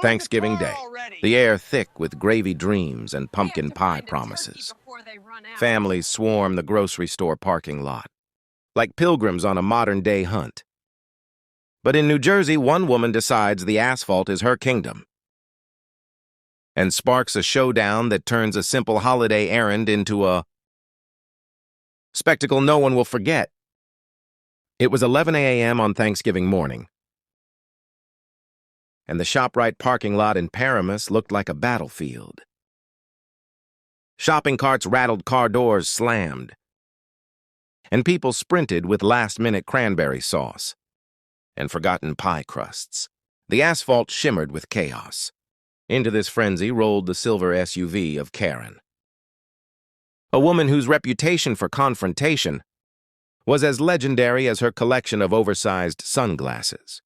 Thanksgiving Day. The air thick with gravy dreams and pumpkin pie promises. Families swarm the grocery store parking lot, like pilgrims on a modern-day hunt. But in New Jersey, one woman decides the asphalt is her kingdom and sparks a showdown that turns a simple holiday errand into a spectacle no one will forget. It was 11 a.m. on Thanksgiving morning, and the ShopRite parking lot in Paramus looked like a battlefield. Shopping carts rattled, car doors slammed, and people sprinted with last-minute cranberry sauce and forgotten pie crusts. The asphalt shimmered with chaos. Into this frenzy rolled the silver SUV of Karen, a woman whose reputation for confrontation was as legendary as her collection of oversized sunglasses.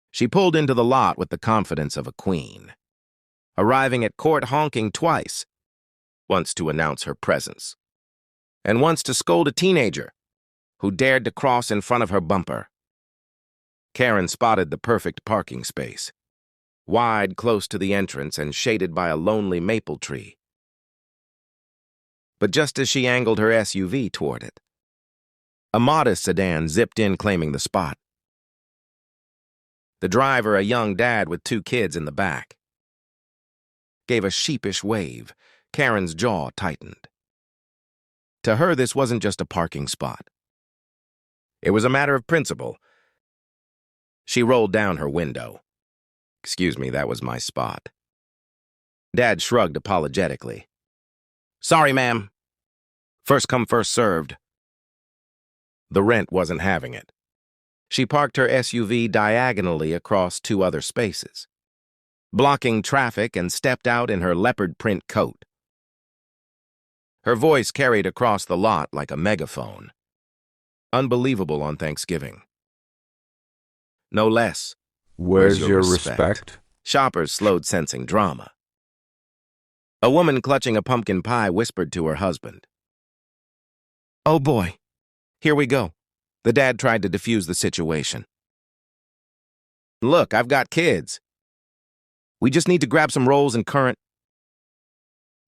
She pulled into the lot with the confidence of a queen, arriving at court honking twice, once to announce her presence, and once to scold a teenager who dared to cross in front of her bumper. Karen spotted the perfect parking space, wide close to the entrance and shaded by a lonely maple tree. But just as she angled her SUV toward it, a modest sedan zipped in claiming the spot. The driver, a young dad with 2 kids in the back, gave a sheepish wave. Karen's jaw tightened. To her, this wasn't just a parking spot. It was a matter of principle. She rolled down her window. "Excuse me, that was my spot." Dad shrugged apologetically. "Sorry, ma'am. First come, first served." The rent wasn't having it. She parked her SUV diagonally across 2 other spaces, blocking traffic, and stepped out in her leopard print coat. Her voice carried across the lot like a megaphone. Unbelievable on Thanksgiving. No less. Where's your respect? Shoppers slowed, sensing drama. A woman clutching a pumpkin pie whispered to her husband, "Oh boy, here we go." The dad tried to defuse the situation. "Look, I've got kids. We just need to grab some rolls and currant."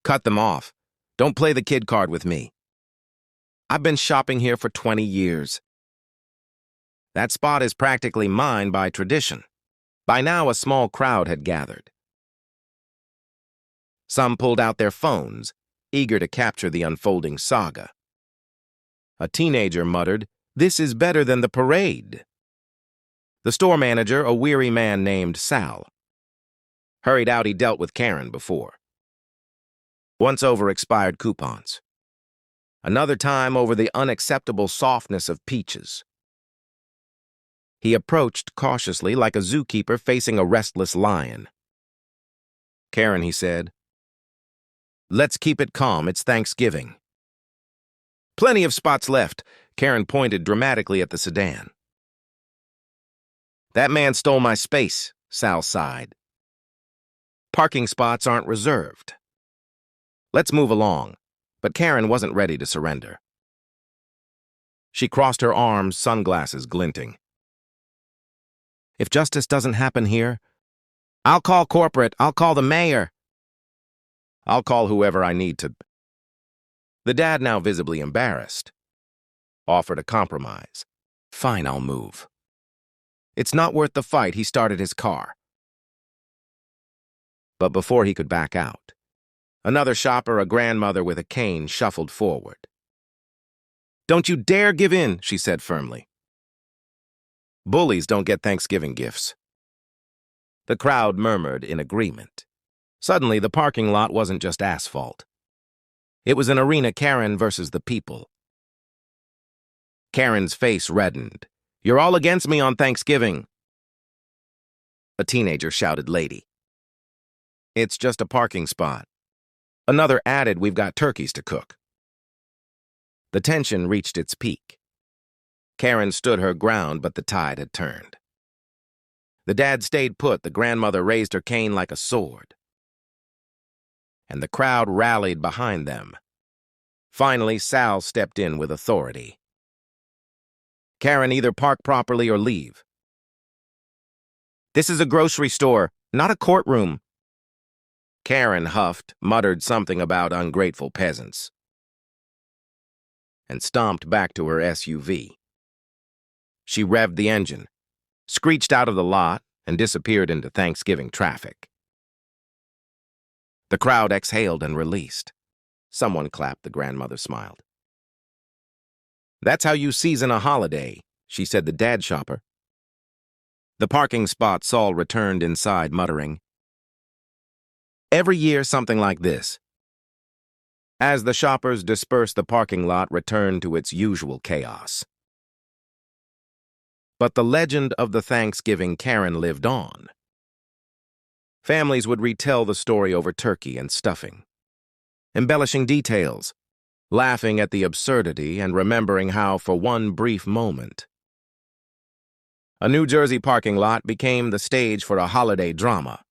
"Cut them off. Don't play the kid card with me. I've been shopping here for 20 years. That spot is practically mine by tradition." By now, a small crowd had gathered. Some pulled out their phones, eager to capture the unfolding saga. A teenager muttered, "This is better than the parade." The store manager, a weary man named Sal, hurried out. He dealt with Karen before. Once over expired coupons. Another time over the unacceptable softness of peaches. He approached cautiously like a zookeeper facing a restless lion. "Karen," he said, "let's keep it calm. It's Thanksgiving." "Plenty of spots left." Karen pointed dramatically at the sedan. "That man stole my space," Sal sighed. "Parking spots aren't reserved. Let's move along." But Karen wasn't ready to surrender. She crossed her arms, sunglasses glinting. "If justice doesn't happen here, I'll call corporate. I'll call the mayor. I'll call whoever I need to." The dad, now visibly embarrassed, offered a compromise. "Fine, I'll move." It's not worth the fight. He started his car. But before he could back out, another shopper, a grandmother with a cane, shuffled forward. "Don't you dare give in," she said firmly. "Bullies don't get Thanksgiving gifts." The crowd murmured in agreement. Suddenly, the parking lot wasn't just asphalt. It was an arena, Karen versus the people. Karen's face reddened. "You're all against me on Thanksgiving." A teenager shouted, "Lady, it's just a parking spot." Another added, "We've got turkeys to cook." The tension reached its peak. Karen stood her ground, but the tide had turned. The dad stayed put. The grandmother raised her cane like a sword, and the crowd rallied behind them. Finally, Sal stepped in with authority. "Karen, either park properly or leave." "This is a grocery store," Not a courtroom. Karen huffed, muttered something about ungrateful peasants, and stomped back to her SUV. She revved the engine, screeched out of the lot, and disappeared into Thanksgiving traffic. The crowd exhaled and released. Someone clapped. The grandmother smiled. "That's how you season a holiday," she said, the dad shopper. The parking spot, Saul returned inside, muttering, "Every year something like this." As the shoppers dispersed, the parking lot returned to its usual chaos. But the legend of the Thanksgiving Karen lived on. Families would retell the story over turkey and stuffing, embellishing details, laughing at the absurdity and remembering how, for one brief moment, a New Jersey parking lot became the stage for a holiday drama.